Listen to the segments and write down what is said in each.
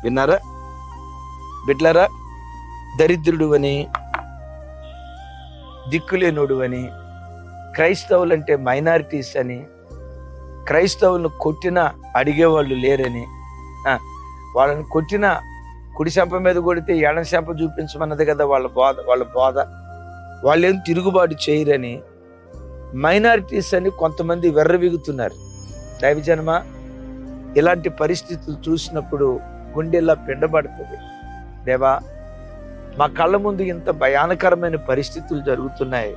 విన్నారా బిడ్లారా? దరిద్రుడు అని, దిక్కులేనుడు అని, క్రైస్తవులంటే మైనారిటీస్ అని, క్రైస్తవులను కొట్టినా అడిగేవాళ్ళు లేరని, వాళ్ళని కొట్టిన కుడి చెంప మీద కొడితే ఎడం చెంప చూపించమన్నది కదా వాళ్ళ బోధ. వాళ్ళేం తిరుగుబాటు చేయరని, మైనారిటీస్ అని కొంతమంది వెర్రవిగుతున్నారు. దైవజనమా, ఇలాంటి పరిస్థితులు చూసినప్పుడు గుండెల్లా పిండబడుతుంది. దేవా, మా కళ్ళ ముందు ఇంత భయానకరమైన పరిస్థితులు జరుగుతున్నాయి,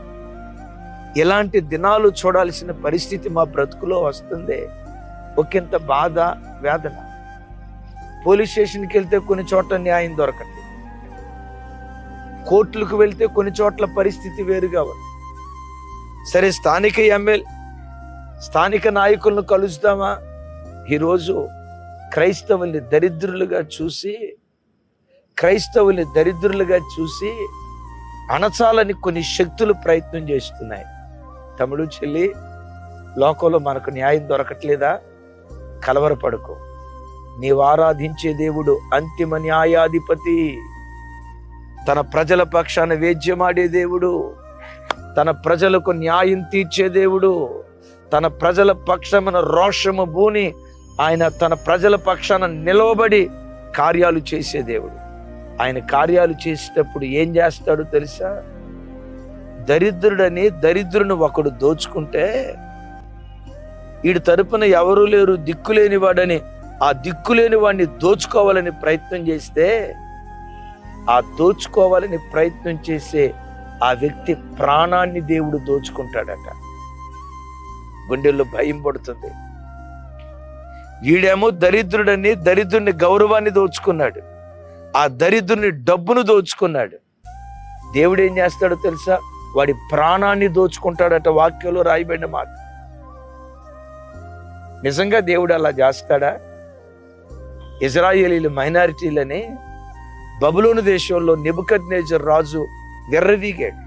ఇలాంటి దినాలు చూడాల్సిన పరిస్థితి మా బ్రతుకులో వస్తుంది. ఒకంత బాధ, వేదన. పోలీస్ స్టేషన్కి వెళ్తే కొన్ని చోట్ల న్యాయం దొరకట్లేదు, కోర్టులకు వెళ్తే కొన్ని చోట్ల పరిస్థితి వేరుగా ఉంది. సరే, స్థానిక నాయకులను కలుస్తామా? ఈరోజు క్రైస్తవుల్ని దరిద్రులుగా చూసి అణచాలని కొన్ని శక్తులు ప్రయత్నం చేస్తున్నాయి. తమ్ముడు, చెల్లి, లోకంలో మనకు న్యాయం దొరకట్లేదా? కలవరపడుకో. నీవు ఆరాధించే దేవుడు అంతిమ న్యాయాధిపతి, తన ప్రజల పక్షాన వేద్యమాడే దేవుడు, తన ప్రజలకు న్యాయం తీర్చే దేవుడు, తన ప్రజల పక్షమున రోషము భూని ఆయన తన ప్రజల పక్షాన నిలవబడి కార్యాలు చేసే దేవుడు. ఆయన కార్యాలు చేసేటప్పుడు ఏం చేస్తాడో తెలుసా? దరిద్రుని ఒకడు దోచుకుంటే, వీడి తరపున ఎవరూ లేరు, దిక్కులేని వాడని ఆ దిక్కులేని వాడిని దోచుకోవాలని ప్రయత్నం చేస్తే, ఆ దోచుకోవాలని ప్రయత్నం చేసే ఆ వ్యక్తి ప్రాణాన్ని దేవుడు దోచుకుంటాడట. గుండెల్లో భయం పడుతుంది. వీడేమో దరిద్రుని గౌరవాన్ని దోచుకున్నాడు, ఆ దరిద్రుని డబ్బును దోచుకున్నాడు. దేవుడు ఏం చేస్తాడో తెలుసా? వాడి ప్రాణాన్ని దోచుకుంటాడట. వాక్యంలో రాయబడిన మాట. నిజంగా దేవుడు అలా చేస్తాడా? ఇజ్రాయేలీలు మైనారిటీలని బబులోను దేశంలో నెబుకద్నెజర్ రాజు వెర్రవీగాడు,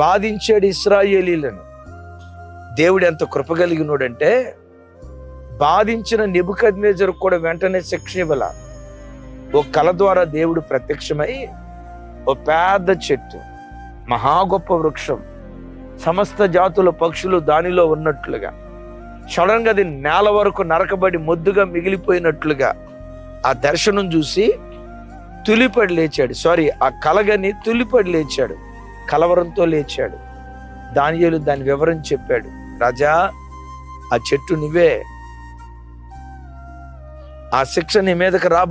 బాధించాడు ఇశ్రాయేలీలను. దేవుడు ఎంత కృపగలిగినోడంటే, బాధించిన నెబుకద్నెజర్ కూడా వెంటనే శిక్ష ఇవ్వాల. ఓ కల ద్వారా దేవుడు ప్రత్యక్షమై, ఓ పెద్ద చెట్టు, మహా గొప్ప వృక్షం, సమస్త జాతుల పక్షులు దానిలో ఉన్నట్లుగా, సడన్ గా అది నేల వరకు నరకబడి మొద్దుగా మిగిలిపోయినట్లుగా ఆ దర్శనం చూసి తులిపడి లేచాడు. ఆ కలగని తులిపడి లేచాడు, కలవరంతో లేచాడు. దానియేలు దాని వివరం చెప్పాడు. రాజా, ఆ చెట్టు నువ్వే, ఆ శిక్ష నీ మీదకి రాబో